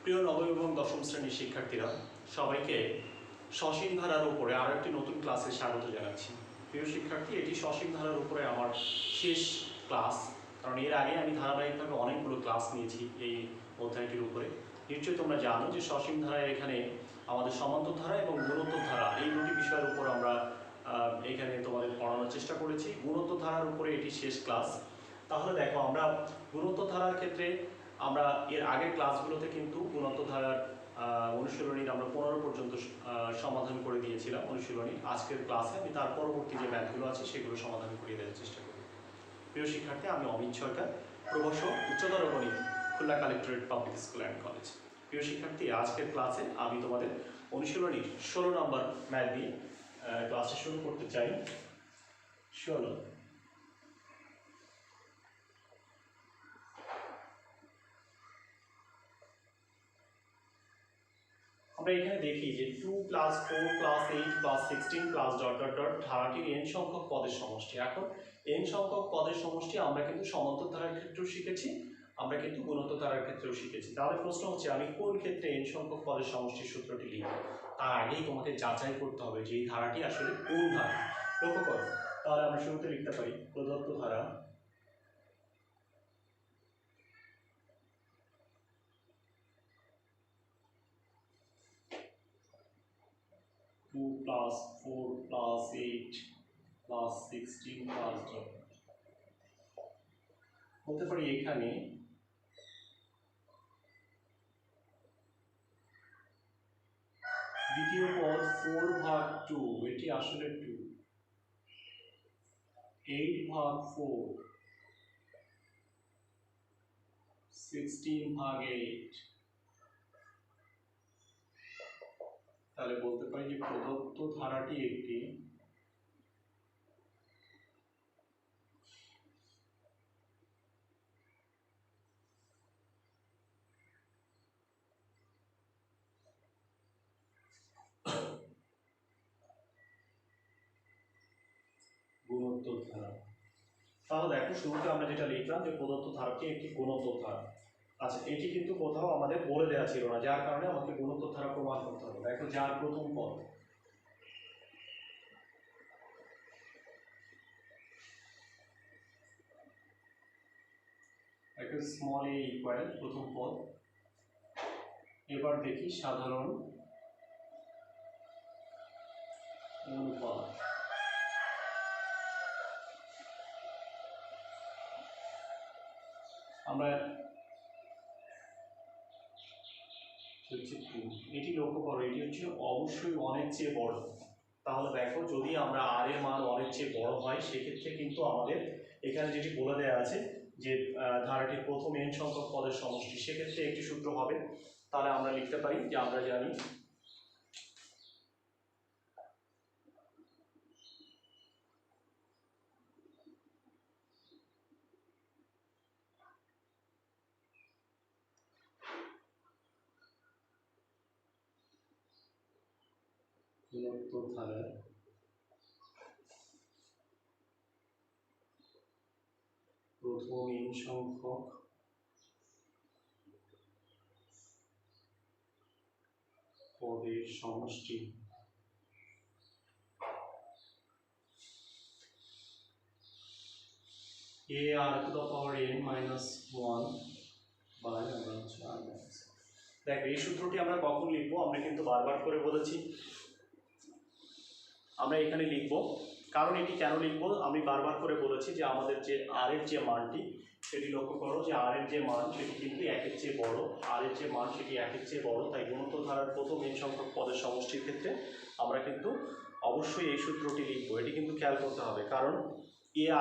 প্রিয় নবম এবং দশম শ্রেণীর শিক্ষার্থীরা, সবাইকে সসীম ধারার উপরে আরও একটি নতুন ক্লাসে স্বাগত জানাচ্ছি। প্রিয় শিক্ষার্থী, এটি সসীম ধারার উপরে আমার শেষ ক্লাস, কারণ এর আগে আমি ধারাবাহিকভাবে অনেকগুলো ক্লাস নিয়েছি এই অধ্যায়টির উপরে। নিশ্চয়ই তোমরা জানো যে সসীম ধারায় এখানে আমাদের সমান্তর ধারা এবং গুণোত্তর ধারা এই দুটি বিষয়ের উপর আমরা এখানে তোমাদের পড়ানোর চেষ্টা করেছি। গুণোত্তর ধারার উপরে এটি শেষ ক্লাস। তাহলে দেখো, আমরা গুণোত্তর ধারার ক্ষেত্রে আমরা এর আগের ক্লাসগুলোতে কিন্তু গুণোত্তর ধারার অনুশীলনীর আমরা 15 পর্যন্ত সমাধান করে দিয়েছিলাম অনুশীলনী। আজকের ক্লাসে আমি তার পরবর্তী যে ম্যাথগুলো আছে সেগুলো সমাধান করে দেওয়ার চেষ্টা করি। প্রিয় শিক্ষার্থী, আমি অমিত সরকার, প্রভাষক, উচ্চতর গণিত, Khulna collectorate public school and college. প্রিয় শিক্ষার্থী, আজকের ক্লাসে আমি তোমাদের অনুশীলনীর 16 নম্বর ম্যাথ দিয়ে ক্লাসে শুরু করতে চাই। 16 আমরা এখানে দেখি যে 2 + 4 + 8 + 16 + ... ধারাটির n সংখ্যক পদের সমষ্টি। এখন n সংখ্যক পদের সমষ্টি আমরা কিন্তু সমান্তর ধারার ক্ষেত্রেও শিখেছি, আমরা কিন্তু গুণোত্তর ধারার ক্ষেত্রেও শিখেছি। তাহলে প্রশ্ন হচ্ছে, আমি কোন ক্ষেত্রে n সংখ্যক পদের সমষ্টির সূত্রটি লিখব? তার আগেই তোমাকে যাচাই করতে হবে যে এই ধারাটি আসলে কোন ধারা। লক্ষ্য করো, তাহলে আমরা শুরুতে লিখতে পারি প্রদত্ত ধারা 2 + 4 + 8 + 16 বলতে পারি এখানে দ্বিতীয় পদ 4/2, এটি আসলে 2, 8/4, 16/8। তাহলে বলতে পারি যে প্রদত্ত ধারাটি একটি গুণোত্তর ধারা। তাহলে দেখো, শুরুতে আমরা যেটা লিখলাম যে প্রদত্ত ধারাটি একটি গুণোত্তর ধারা। আচ্ছা, এটি কিন্তু কোথাও আমাদের বলে দেওয়া ছিল না, যার কারণে আমাকে গুণোত্তর ধারা প্রমাণ করতে হবে। দেখো, যার প্রথম পদ একটা স্মল a ইকুয়াল প্রথম পদ। এবার দেখি সাধারণ অনুপাত। আমরা এটি লক্ষ্য করো, এটি হচ্ছে অবশ্যই 1 এর চেয়ে বড়। তাহলে দেখো, যদি আমরা r এর মান 1 এর চেয়ে বড় হয়, সেক্ষেত্রে কিন্তু আমাদের এখানে যেটি বলে দেওয়া আছে যে ধারাটির প্রথম n সংখ্যক পদের সমষ্টি, সেক্ষেত্রে একটি সূত্র হবে। তাহলে আমরা লিখতে পারি যে আমরা জানি গুণোত্তর ধারার প্রথম n সংখ্যক পদের সমষ্টি ar⁻n-1/r-. দেখো, এই সূত্রটি আমরা কখন লিখবো? আমরা কিন্তু বারবার করে বলেছি আমরা এখানে লিখব। কারণ এটি কেন লিখবো আমি বারবার করে বলেছি যে আমাদের যে r এর যে মানটি, সেটি লক্ষ্য করো যে r এর যে মান সেটি কিন্তু 1 এর চেয়ে বড়। r এর যে মান সেটি 1 এর চেয়ে বড়, তাই গুণোত্তর ধারার প্রথম n সংখ্যক পদের সমষ্টির ক্ষেত্রে আমরা কিন্তু অবশ্যই এই সূত্রটি লিখবো। এটি কিন্তু খেয়াল করতে হবে, কারণ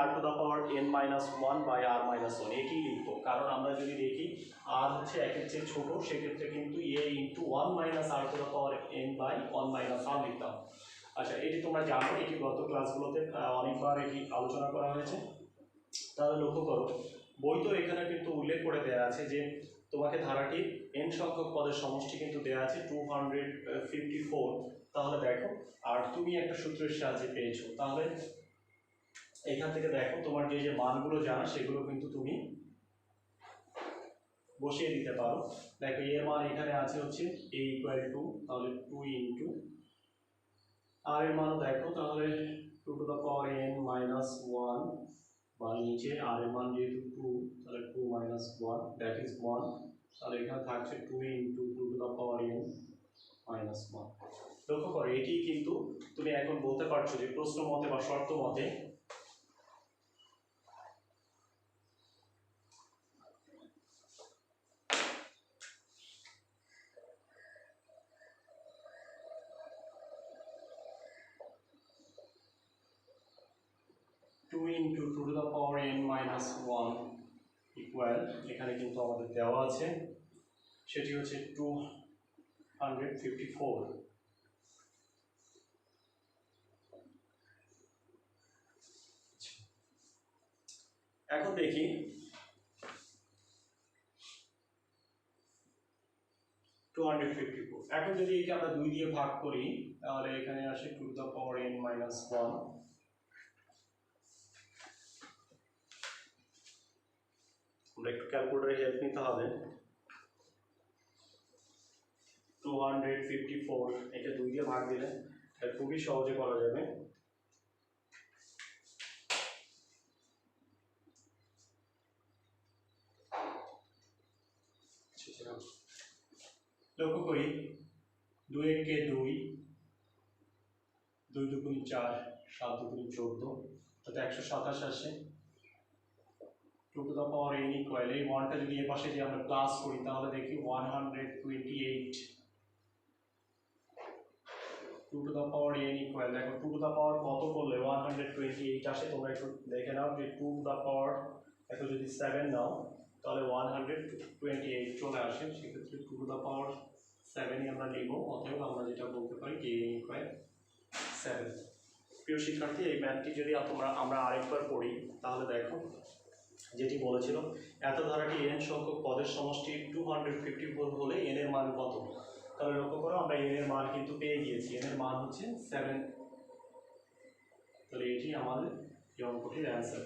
ar⁻n-1/r-1 এটি লিখবো। কারণ আমরা যদি দেখি r হচ্ছে 1 এর চেয়ে ছোট, সেক্ষেত্রে কিন্তু a×1-r⁻n/1-r লিখতাম। আচ্ছা, এটি তোমরা জানো, এটি গত ক্লাসগুলোতে অনেকবার এটি আলোচনা করা হয়েছে। তাহলে লক্ষ্য করো, বই তো এখানে কিন্তু উল্লেখ করে দেওয়া আছে যে তোমাকে ধারাটির n সংখ্যক পদের সমষ্টি কিন্তু দেওয়া আছে 254। তাহলে দেখো, আর তুমি একটা সূত্রের সাহায্যে পেয়েছো। তাহলে এখান থেকে দেখো, তোমার যে যে মানগুলো জানা সেগুলো কিন্তু তুমি বসিয়ে দিতে পারো। দেখো এর মান এখানে আছে হচ্ছে a ইকুয়াল টু, তাহলে 2 ইন্টু আর এর মানও দেখো, তাহলে 2 to the power n minus 1, বা নিচে আর এর মান যেহেতু 2, তাহলে 2 মাইনাস 1 দ্যাট ইজ 1, তাহলে এখানে থাকছে 2 into 2 to the power n minus 1। লক্ষ্য করো এটি কিন্তু তুমি এখন বলতে পারছো যে প্রশ্ন মতে বা শর্ত মতে two into 2 to the power n minus 1 equal, এখানে কিন্তু আমাদের দেওয়া আছে সেটি হচ্ছে 254। এখন দেখি এখন যদি একে আমরা 2 দিয়ে ভাগ করি তাহলে এখানে আসে 2 to the power n minus 1। আমরা একটু ক্যালকুলেটরে হেল্প নিতে হবে। 254 এটা 2 দিয়ে ভাগ দিলে এটা খুবই সহজে করা যাবে। লক্ষ্য করি 2 একে 2, 2 দুগুণ 4, 7 দুগুণ 14, তাতে 127 আসে। 2 to the power n equal, এই 1টা যদি এর পাশে যে আমরা প্লাস করি তাহলে দেখি 128। 2 to the power n equal, দেখো 2 টু দ্য পাওয়ার কত করলে 128 আসে, তোমরা একটু দেখে নাও যে 2 টু দ্য পাওয়ার দেখো যদি 7 নাও তাহলে 128 চলে আসে। সেক্ষেত্রে 2 টু দ্য পাওয়ার 7ই আমরা নিব, অতএব আমরা যেটা বলতে পারি যে n ইকুয়াল 7। প্রিয় শিক্ষার্থী, এই ম্যাথটি যদি আমরা আরেকবার পড়ি তাহলে দেখো যেটি বলেছিল এত ধারাটি n সংখ্যক পদের সমষ্টি 254 হলে n এর মান কত। তাহলে লক্ষ্য করো আমরা n এর মান কিন্তু পেয়ে গিয়েছি, n এর মান হচ্ছে 7। তাহলে এটি আমাদের এই অঙ্কটির অ্যান্সার।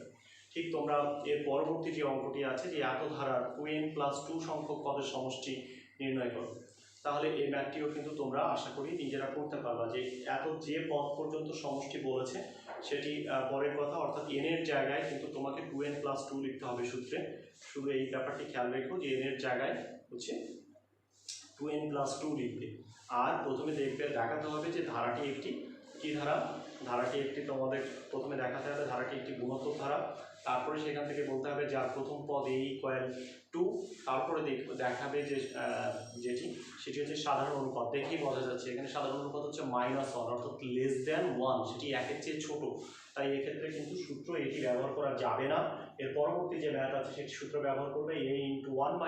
ঠিক তোমরা এর পরবর্তী যে অঙ্কটি আছে যে এত ধারার 2n + 2 সংখ্যক পদের সমষ্টি নির্ণয় করো, তাহলে এই ম্যাথটিও কিন্তু তোমরা আশা করি নিজেরা করতে পারবা। যে এত যে পদ পর্যন্ত সমষ্টি বলেছে সেটি পরের কথা, অর্থাৎ n এর জায়গায় কিন্তু তোমাকে 2n + 2 লিখতে হবে সূত্রে। শুধু এই ব্যাপারটি খেয়াল রেখো যে n এর জায়গায় হচ্ছে 2n + 2 লিখবে। আর প্রথমে দেখাতে হবে যে ধারাটি একটি কী ধারা, ধারাটি একটি তোমাদের প্রথমে দেখাতে হবে ধারাটি একটি গুণোত্তর ধারা। তারপরে সেখান থেকে বলতে হবে যার প্রথম পদ a ইকুয়াল 2, তারপরে দেখাবে যে যেটি সেটি হচ্ছে সাধারণ অনুপাত। দেখেই বোঝা যাচ্ছে এখানে সাধারণ অনুপাত হচ্ছে -1, অর্থাৎ <1, সেটি 1-এর চেয়ে ছোট। তাই এক্ষেত্রে কিন্তু সূত্র এটি ব্যবহার করা যাবে না। এর পরবর্তী যে ম্যাথ আছে সেটি সূত্র ব্যবহার করবে a × 1 -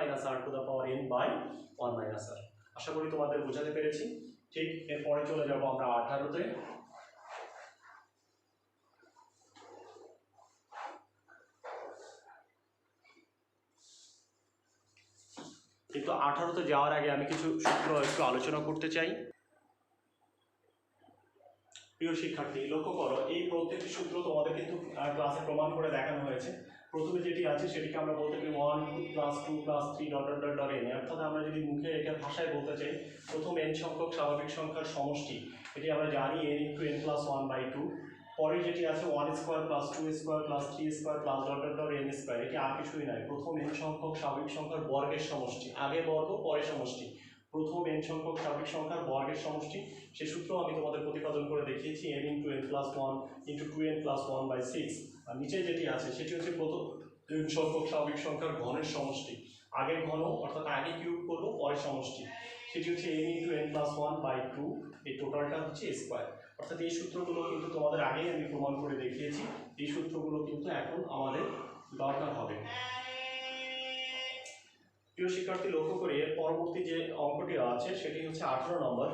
r⁻n/1 - r। আশা করি তোমাদের বোঝাতে পেরেছি। ঠিক এরপরে চলে যাব আমরা 18-তে। কিন্তু 18-তে যাওয়ার আগে আমি কিছু সূত্র একটু আলোচনা করতে চাই। প্রিয় শিক্ষার্থী, লক্ষ্য করো এই প্রত্যেকটি সূত্র তোমাদের কিন্তু ক্লাসে প্রমাণ করে দেখানো হয়েছে। প্রথমে যেটি আছে সেটিকে আমরা বলতে পারি 1 + 2 + 3 ... অর্থাৎ আমরা যদি মুখে রেখে ভাষায় বলতে চাই প্রথম n সংখ্যক স্বাভাবিক সংখ্যার সমষ্টি, এটি আমরা জানি n × n + 1/2। পরে যেটি আছে 1² + 2² + 3² n², এটি আর কিছুই নয়, প্রথম n সংখ্যক স্বাভাবিক সংখ্যার বর্গের সমষ্টি। আগে বর্গ পরে সমষ্টি, প্রথম n সংখ্যক স্বাভাবিক সংখ্যার বর্গের সমষ্টি। সে সূত্র আমি তোমাদের প্রতিপাদন করে দেখিয়েছি n × n + 1 × 2n + 1/6। আর নিচে যেটি আছে সেটি হচ্ছে প্রথম n সংখ্যক স্বাভাবিক সংখ্যার ঘনের সমষ্টি। আগের ঘন অর্থাৎ আগে কিউব করবো পরে সমষ্টি, সেটি হচ্ছে n × n + 1/2। এই টোটালটা হচ্ছে স্কোয়ার। অর্থাৎ এই সূত্রগুলো কিন্তু তোমাদের আগেই আমি প্রমাণ করে দেখিয়েছি, এই সূত্রগুলো কিন্তু এখন আমাদের দরকার হবে। প্রিয় শিক্ষার্থী, লক্ষ্য করি এর পরবর্তী যে অঙ্কটি আছে সেটি হচ্ছে 18 নম্বর।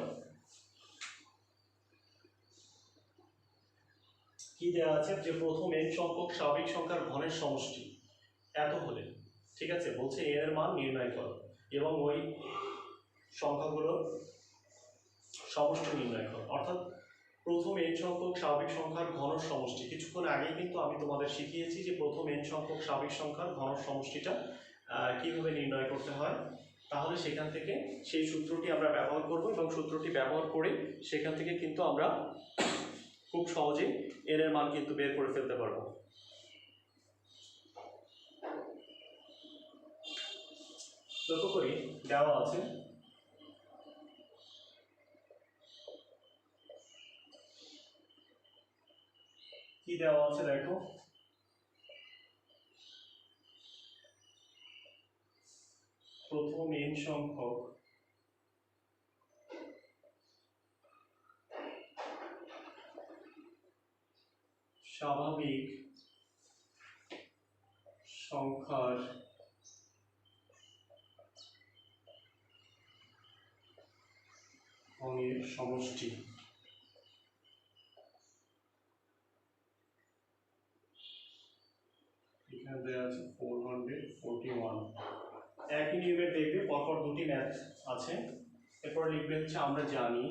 কি দেওয়া আছে যে প্রথম n সংখ্যক স্বাভাবিক সংখ্যার ঘনের সমষ্টি এত হলে, ঠিক আছে, বলছে n এর মান নির্ণয় করো এবং ওই সংখ্যাগুলোর সমষ্টি নির্ণয় করো। অর্থাৎ প্রথম n সংখ্যক স্বাভাবিক সংখ্যার ঘন সমষ্টি, কিছুক্ষণ আগেই কিন্তু আমি তোমাদের শিখিয়েছি যে প্রথম n সংখ্যক স্বাভাবিক সংখ্যার ঘন সমষ্টিটা কিভাবে নির্ণয় করতে হয়, তাহলে সেখান থেকে সেই সূত্রটি আমরা ব্যবহার করব এবং সূত্রটি ব্যবহার করে সেখান থেকে কিন্তু আমরা খুব সহজেই এর মান কিন্তু বের করে ফেলতে পারবো। লক্ষ্য করি দেওয়া আছে কি দেওয়া আছে দেখো, প্রথম n সংখ্যক স্বাভাবিক সংখ্যার ঘনের সমষ্টি। এখানে দেওয়া আছে 441। একই নিয়মে দেখবে পরপর দুটি ম্যাথ আছে, এরপর লিখবে হচ্ছে আমরা জানি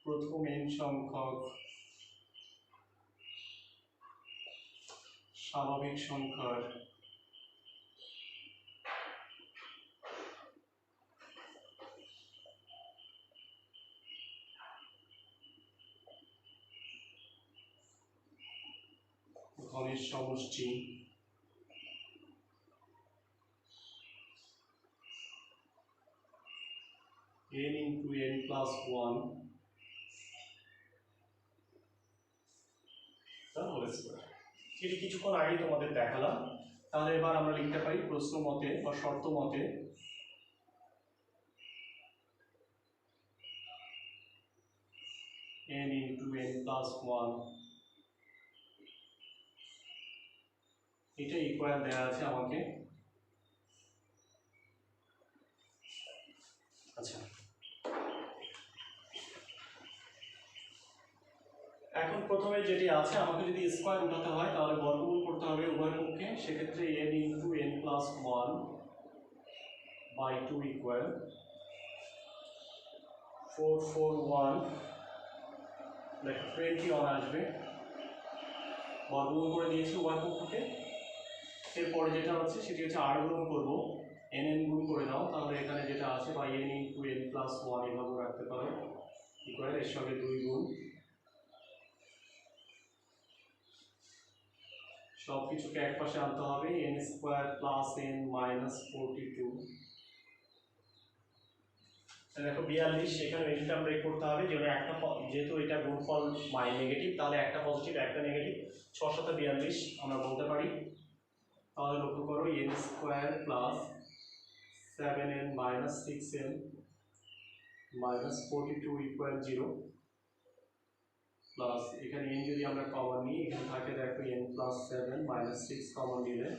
প্রথম n সংখ্যক স্বাভাবিক সংখ্যার ঘনের সমষ্টি n into n plus 1 তাহলে এটি কিছুক্ষণ আগে তোমাদের দেখালাম। তাহলে এবার আমরা লিখতে পারি প্রশ্ন মতে বা শর্ত মতে n into n plus 1 এটা ইকুয়াল দেওয়া আছে আমাকে। আচ্ছা, এখন প্রথমে যেটি আছে আমাকে যদি স্কয়ার উঠাতে হয় তাহলে বর্গমূল করতে হবে উভয় পক্ষে, সেক্ষেত্রে n into n plus 1 by 2 equal 441 দেখো 21 আসবে, বর্গমূল করে দিয়েছি উভয় পক্ষকে। এরপরে যেটা হচ্ছে সেটি হচ্ছে আর গুণ করবো, n n গুণ করে দাও, তাহলে এখানে যেটা আছে বা n into n plus 1 এভাবে রাখতে পারো ইকুয়াল এর সঙ্গে 2 গুণ, সব কিছুকে এক পাশে আনতে হবে, n square plus n minus 42। দেখো 42, এখানে রেজিস্টার ব্রেক করতে হবে যেহেতু এটা গুণফল নেগেটিভ, তাহলে একটা পজিটিভ একটা নেগেটিভ, 6 7 42 আমরা বলতে পারি। তাহলে লক্ষ্য করো n square plus 7n minus 6n minus 42 equal 0 plus এখানে n যদি আমরা কমন নিই এখানে থাকে দেখো n প্লাস 7 মাইনাস 6 কমন নিলে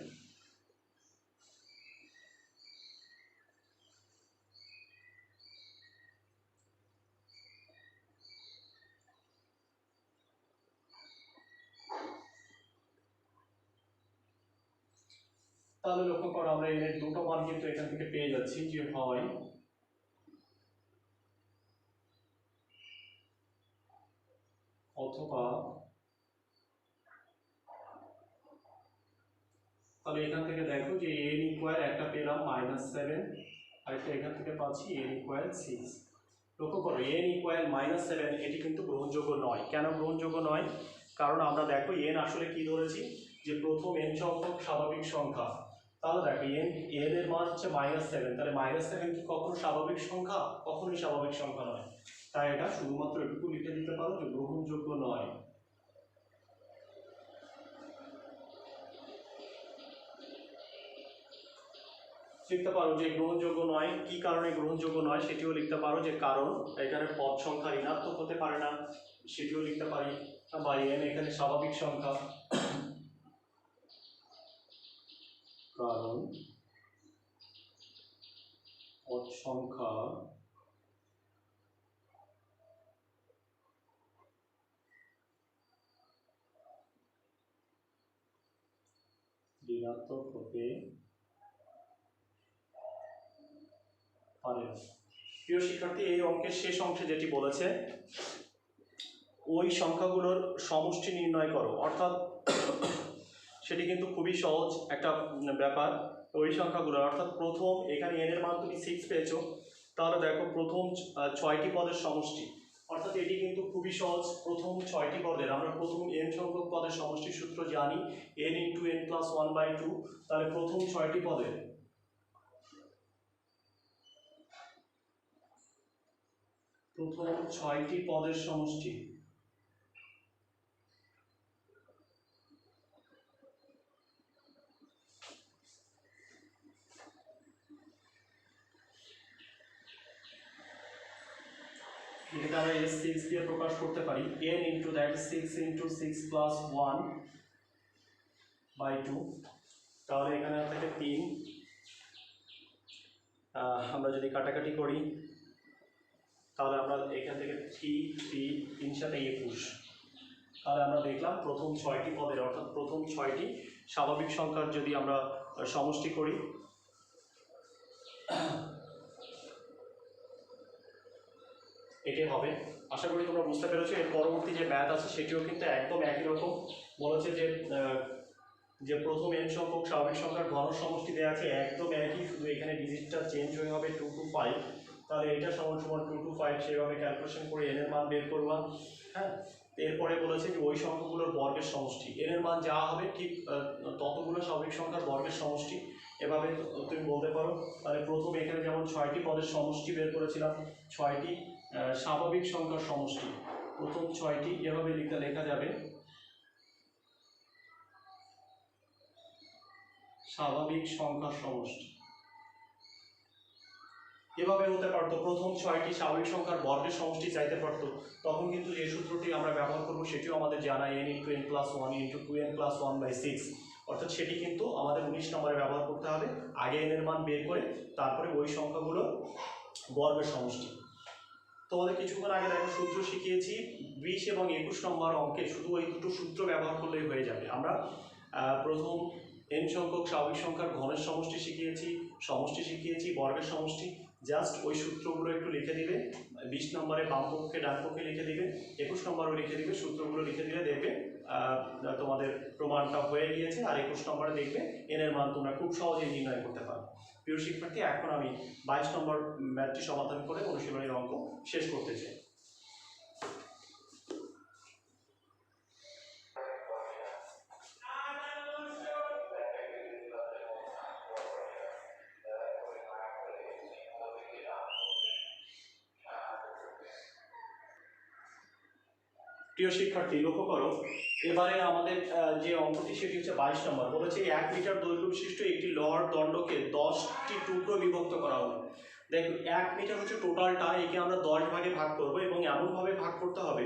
তাহলে লক্ষ্য করো আমরা n এর দুটো মান কিন্তু এখান থেকে পেয়ে যাচ্ছি, যে হয় অথবা, তাহলে এখান থেকে দেখো যে n ইকুয়াল একটা পেলাম -7 আর একটা এখান থেকে পাচ্ছি n ইকুয়াল 6। লক্ষ্য করো n ইকুয়াল -7 এটি কিন্তু গ্রহণযোগ্য নয়। কেন গ্রহণযোগ্য নয়? কারণ আমরা দেখো n আসলে কি ধরেছি যে প্রথম n সংখ্যক স্বাভাবিক সংখ্যা, তাহলে দেখো n এর মান হচ্ছে -7, তাহলে -7 কি কখনো স্বাভাবিক সংখ্যা? কখনোই স্বাভাবিক সংখ্যা নয়। তাই এটা শুধুমাত্র এটুকু লিখে দিতে পারো যে গ্রহণযোগ্য নয়। লিখতে পারো যে গ্রহণযোগ্য নয়, কি কারণে গ্রহণযোগ্য নয় সেটিও লিখতে পারো, যে কারণ এখানে পদ সংখ্যা ঋণাত্মক হতে পারে না সেটিও লিখতে পারি, বা n এখানে স্বাভাবিক সংখ্যা, কারণ পদ সংখ্যা ঋণাত্মক হতে পারে না। প্রিয় শিক্ষার্থী, এই অঙ্কের শেষ অংশে যেটি বলেছে ওই সংখ্যাগুলোর সমষ্টি নির্ণয় করো, অর্থাৎ সেটি কিন্তু খুবই সহজ একটা ব্যাপার। ওই সংখ্যাগুলো অর্থাৎ প্রথম এখানে n এর মান তুমি 6 পেয়েছো, তাহলে দেখো প্রথম 6টি পদের সমষ্টি, অর্থাৎ এটি কিন্তু খুবই সহজ। প্রথম 6টি পদের আমরা প্রথম n সংখ্যক পদের সমষ্টির সূত্র জানি, n × n + 1/2। তাহলে প্রথম 6টি পদের সমষ্টি এটাকে আমরা s6 দিয়ে প্রকাশ করতে পারি, n × that 6 × 6 + 1/2। তাহলে এখানে থাকে 3। আমরা যদি কাটাকাটি করি তাহলে আমরা এখান থেকে 3 3 3 সাথে 21। তাহলে আমরা দেখলাম প্রথম 6টি পদের অর্থাৎ প্রথম 6টি স্বাভাবিক সংখ্যার যদি আমরা সমষ্টি করি, এটি হবে। আশা করি তোমরা বুঝতে পেরেছো। এর পরবর্তী যে ম্যাথ আছে সেটিও কিন্তু একদম একই রকম। বলেছে যে প্রথম n সংখ্যক স্বাভাবিক সংখ্যার ঘন সমষ্টি দেওয়া আছে, একদম একই, শুধু এখানে ডিজিটটা চেঞ্জ হয়ে হবে 2 to 5। তাহলে এটা সমান 2 to 5 সেভাবে ক্যালকুলেশন করে n এর মান বের করবা। হ্যাঁ, এরপরে বলেছে যে ওই সংখ্যাগুলোর বর্গের সমষ্টি, n এর মান যা হবে ঠিক ততগুলো স্বাভাবিক সংখ্যার বর্গের সমষ্টি, এভাবে তুমি বলতে পারো। তাহলে প্রথম এখানে যেমন 6টি পদের সমষ্টি বের করেছিলাম, 6টি স্বাভাবিক সংখ্যার সমষ্টি, প্রথম 6টি এভাবে লেখা যাবে স্বাভাবিক সংখ্যার সমষ্টি। এভাবে হতে পারতো, প্রথম 6টি স্বাভাবিক সংখ্যার বর্গের সমষ্টি চাইতে পারতো, তখন কিন্তু যে সূত্রটি আমরা ব্যবহার করব সেটিও আমাদের জানা, n × n + 1 × 2n + 1/6। অর্থাৎ সেটি কিন্তু আমাদের 19 নম্বরে ব্যবহার করতে হবে। আগে n এর মান বের করে তারপরে ওই সংখ্যাগুলো বর্গের সমষ্টি। তোমাদের কিছুক্ষণ আগে দেখো সূত্র শিখিয়েছি, 20 এবং 21 নম্বর অঙ্কে শুধু ওই দুটো সূত্র ব্যবহার করলেই হয়ে যাবে। আমরা প্রথম n সংখ্যক স্বাভাবিক সংখ্যার ঘনের সমষ্টি শিখিয়েছি, বর্গের সমষ্টি। জাস্ট ওই সূত্রগুলো একটু লিখে দিবে, 20 নম্বরে বাম পক্ষে ডান পক্ষে লিখে দিবে, 21 নম্বরেও লিখে দিবে, সূত্রগুলো লিখে দিলে দেখবে তোমাদের প্রমাণটা হয়ে গিয়েছে। আর 21 নম্বরে দেখবে n এর মান তোমরা খুব সহজেই নির্ণয় করতে পারো। প্রিয় শিক্ষার্থী, এখন আমি 22 নম্বর ম্যাথটি সমাধান করে অনুশীলনীর অঙ্ক শেষ করতে চাই। প্রিয় শিক্ষার্থী, লক্ষ্য করো, এবারে আমাদের যে অঙ্কটি সেটি হচ্ছে 22 নম্বর। বলেছে 1 মিটার দৈর্ঘ্য বিশিষ্ট একটি লোহার দণ্ডকে 10টি টুকরো বিভক্ত করা হলো। দেখো 1 মিটার হচ্ছে টোটালটা, একে আমরা 10 ভাগে ভাগ করব এবং এমনভাবে ভাগ করতে হবে,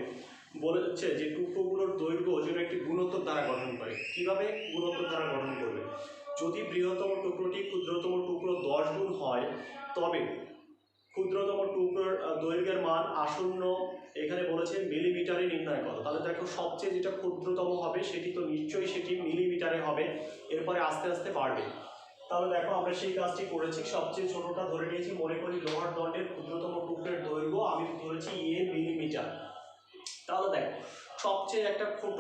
বলেছে যে টুকরোগুলোর দৈর্ঘ্য যেন একটি গুণোত্তর দ্বারা গঠন করে। কিভাবে গুণোত্তর দ্বারা গঠন করবে? যদি বৃহত্তম টুকরোটি ক্ষুদ্রতম টুকরো 10 গুণ হয়, তবে ক্ষুদ্রতম টুকরোর দৈর্ঘ্যের মান আসন্ন, এখানে বলেছে মিলিমিটারে নির্ণয় করো। তাহলে দেখো সবচেয়ে যেটা ক্ষুদ্রতম হবে সেটি তো নিশ্চয়ই সেটি মিলিমিটারে হবে, এরপরে আস্তে আস্তে বাড়বে। তাহলে দেখো আমরা সেই কাজটি করেছি, সবচেয়ে ছোটটা ধরে নিয়েছি। মনে করি লোহার দণ্ডের ক্ষুদ্রতম টুকরোর দৈর্ঘ্য আমি ধরেছি a মিলিমিটার। তাহলে দেখো সবচেয়ে একটা ছোট,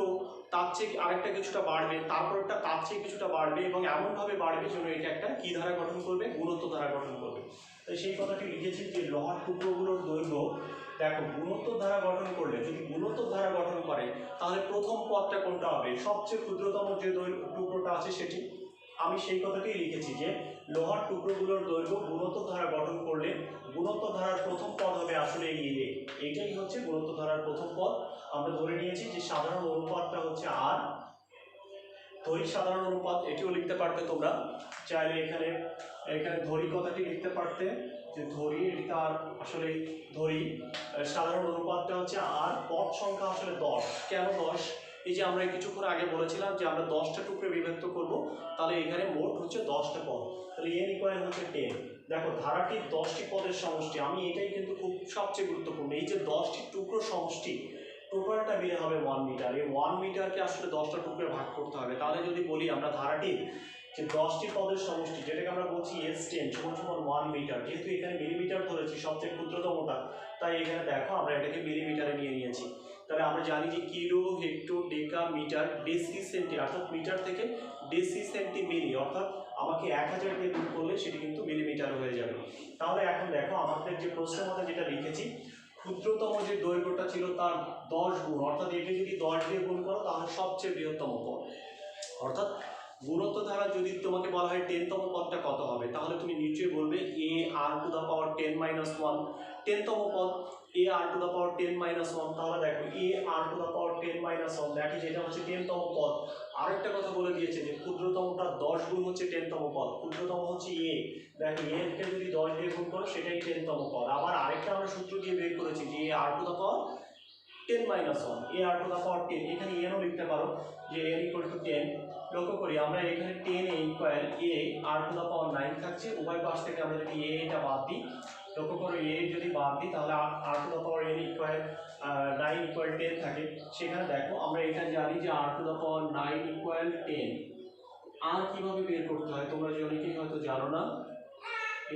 তার চেয়ে আরেকটা কিছুটা বাড়বে, তারপরটা তার চেয়ে কিছুটা বাড়বে, এবং এমনভাবে বাড়বে যেন এটা একটা কি ধারা গঠন করবে? গুণোত্তর ধারা গঠন করবে। তাই সেই কথাটি লিখেছি যে লোহার টুকরোগুলোর দৈর্ঘ্য, দেখো গুণোত্তর ধারা গঠন করলে, যদি গুণোত্তর ধারা গঠন করে তাহলে প্রথম পদটা কোনটা হবে? সবচেয়ে ক্ষুদ্রতম যে টুকরোটা আছে সেটি। আমি সেই কথাটাই লিখেছি যে লোহার টুকরোগুলোর দৈর্ঘ্য গুণোত্তর ধারা গঠন করলে গুণোত্তর ধারার প্রথম পদ হবে আসলে এইটাই হচ্ছে গুণোত্তর ধারার প্রথম পদ। আমরা ধরে নিয়েছি যে সাধারণ অনুপাতটা হচ্ছে আর, ধরি সাধারণ অনুপাত, এটিও লিখতে পারতে তোমরা চাইলে, এখানে ধরি কথাটি লিখতে পারতে যে ধরি, এটা আর আসলে ধরি সাধারণ অনুপাতটা হচ্ছে আর, পদ সংখ্যা আসলে 10। কেন 10? এই যে আমরা কিছুক্ষণ আগে বলেছিলাম যে আমরা 10টা টুকরো বিভক্ত করব, তাহলে এখানে মোট হচ্ছে 10টা পদ, তাহলে n = হচ্ছে 10। দেখো ধারাটির 10টি পদের সমষ্টি, আমি এটাই কিন্তু খুব সবচেয়ে গুরুত্বপূর্ণ, এই যে 10টি টুকরো সমষ্টি টোটালটা মিলে হবে 1 মিটার। এই 1 মিটারকে আসলে 10টা টুকরো ভাগ করতে হবে। তাহলে যদি বলি আমরা ধারাটির যে 10টি পদের সমষ্টি যেটাকে আমরা বলছি S10 সমান 1 মিটার, যেহেতু এখানে মিলিমিটার ধরেছি সবচেয়ে ক্ষুদ্রতমটা, তাই এখানে দেখো আমরা এটাকে মিলিমিটারে নিয়ে নিয়েছি। তাহলে আমরা জানি যে কিলো, হেক্টর, ডেকা, মিটার, ডেসি, সেন্টি, অর্থাৎ মিটার থেকে ডেসি, সেন্টি, মিলি, অর্থাৎ আমাকে 1000 দিয়ে গুণ করলে সেটি কিন্তু মিলিমিটার হয়ে যাবে। তাহলে এখন দেখো আমাদের যে প্রশ্নের মধ্যে যেটা লিখেছি, ক্ষুদ্রতম যে দৈর্ঘ্যটা ছিল তার 10 গুণ, অর্থাৎ একে যদি 10 দিয়ে গুণ করো তাহলে সবচেয়ে বৃহত্তম পদ, অর্থাৎ গুণত্ব দ্বারা যদি তোমাকে বলা হয় 10তম পদটা কত হবে, তাহলে তুমি নিশ্চয়ই বলবে a r to the power 10 minus 1, 10তম পদ a r to the power 10 minus 1। তাহলে দেখো a r to the power 10 minus 1 দেখি যেটা হচ্ছে 10তম পদ। আরেকটা কথা বলে দিয়েছে যে ক্ষুদ্রতমটা 10 গুণ হচ্ছে 10তম পদ, ক্ষুদ্রতম হচ্ছে a, দেখো a কে যদি 10 দিয়ে গুণ করো সেটাই 10তম পদ। আবার আরেকটা আমরা সূত্র দিয়ে বের করেছি যে a r to the power 10 minus 1, a r to the power 10, এখানে n ও লিখতে পারো যে n ইকুয়াল টু 10। লক্ষ্য করি আমরা এখানে 10 equal a r to the power 9 থাকছে, উভয় পাশ থেকে আমরা যদি a এটা বাদ দিই, লক্ষ্য করো a যদি বাদ দিই তাহলে r to the power n equal 9 equal 10 থাকে। সেখানে দেখো আমরা এটা জানি যে r to the power 9 equal 10। আর কিভাবে বের করতে হয় তোমরা অনেকেই হয়তো জানো না,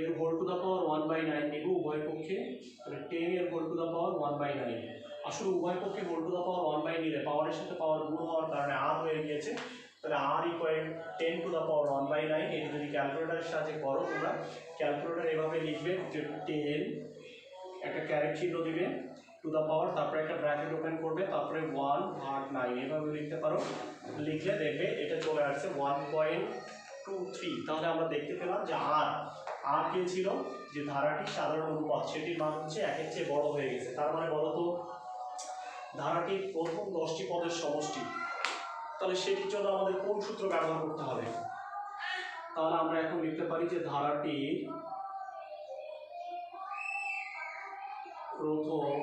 এর হোল টু দা পাওয়ার 1/9 নেব উভয় পক্ষে, তাহলে 10 এর হোল টু দা পাওয়ার 1/9। আসলে উভয় পক্ষে হোল টু দা পাওয়ার 1/9 নিলে পাওয়ারের সাথে পাওয়ার গুণ হওয়ার কারণে r হয়ে গিয়েছে, তাহলে r ইকুয়াল 10 টু দা পাওয়ার 1/9। এটা যদি ক্যালকুলেটরের সাহায্যে করো তোমরা, ক্যালকুলেটর এভাবে লিখবে যে 10 একটা ক্যারেট চিহ্ন দিবে টু দা পাওয়ার, তারপরে একটা ব্র্যাকেট ওপেন করবে, তারপরে 1/9 এভাবে লিখতে পারো। লিখলে দেখবে এটা চলে আসছে 1.23। তাহলে আমরা দেখতে পেলাম যে আর কে ছিল যে ধারাটির সাধারণ অনুপাত সেটির মান হচ্ছে 1-এর চেয়ে বড় হয়ে গেছে। তার মানে বলতো ধারাটির প্রথম 10টি পদের সমষ্টি, তাহলে সেটির জন্য আমাদের কোন সূত্র ব্যবহার করতে হবে? তাহলে আমরা এখন লিখতে পারি যে ধারাটির প্রথম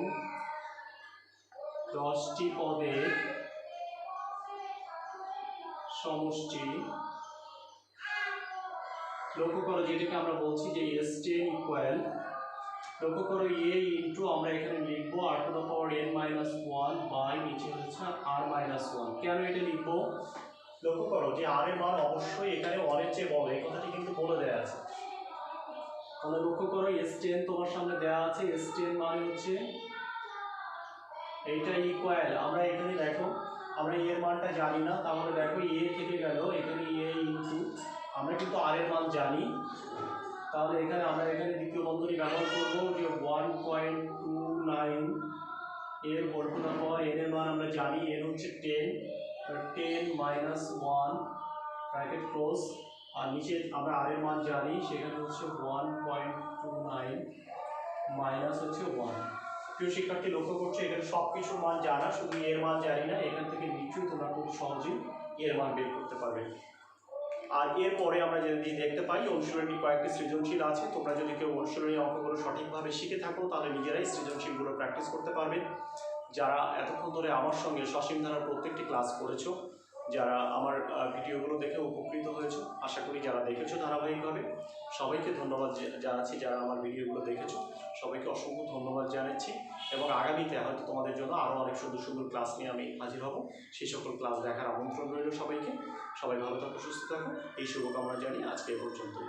10টি পদের সমষ্টি, লক্ষ্য করো যেটাকে আমরা বলছি যে S10 ইকুয়াল, লক্ষ্য করো a ইন্টু আমরা এখানে লিখবো r to the power n minus 1 by নিচে হচ্ছে r মাইনাস 1। কেন এটা লিখবো? লক্ষ্য করো যে r এর মান অবশ্যই এখানে 1 এর চেয়ে বড়, এই কথাটি কিন্তু বলে দেওয়া আছে। তাহলে লক্ষ্য করো S10 তোমার সামনে দেওয়া আছে, S10 মানে হচ্ছে এইটা ইকুয়াল, আমরা এখানে দেখো আমরা এর মানটা জানি না, তাহলে দেখো a থেকে গেল এখানে a ইন্টু আমরা কিন্তু r এর মান জানি, তাহলে এখানে আমরা এখানে দ্বিতীয় বন্ধনী ব্যবহার করবো যে 1.29 এর whole to the power n এর মান আমরা জানি n হচ্ছে 10 মাইনাস 1 ব্র্যাকেট ক্লোজ, আর নিচে আমরা r এর মান জানি সেখানে হচ্ছে 1.29 মাইনাস হচ্ছে 1। প্রিয় শিক্ষার্থী লক্ষ্য করছো এখানে সব কিছুর মান জানা, শুধু এর মান জানি না, এখান থেকে নিশ্চয়ই তোমরা খুব সহজেই এর মান বের করতে পারবে। আর এরপরে আমরা যদি দেখতে পাই অনুশীলনী কয়েকটি সৃজনশীল আছে, তোমরা যদি কেউ অনুশীলনী অঙ্কগুলো সঠিকভাবে শিখে থাকো তাহলে নিজেরাই সৃজনশীলগুলো প্র্যাকটিস করতে পারবে। যারা এতক্ষণ ধরে আমার সঙ্গে সসীম ধারার প্রত্যেকটি ক্লাস করেছো, যারা আমার ভিডিওগুলো দেখে উপকৃত হয়েছো, আশা করি যারা দেখেছো ধারাবাহিকভাবে সবাইকে ধন্যবাদ জানাচ্ছি। যারা আমার ভিডিওগুলো দেখেছো সবাইকে অসংখ্য ধন্যবাদ জানাচ্ছি, এবং আগামীতে হয়তো তোমাদের জন্য আরও অনেক সুন্দর সুন্দর ক্লাস নিয়ে আমি হাজির হব। সেই সকল ক্লাস দেখার আমন্ত্রণ রইল সবাইকে। সবাই ভালো থাকো, সুস্থ থাকো, এই শুভকামনা জানিয়ে আজকে এ পর্যন্তই।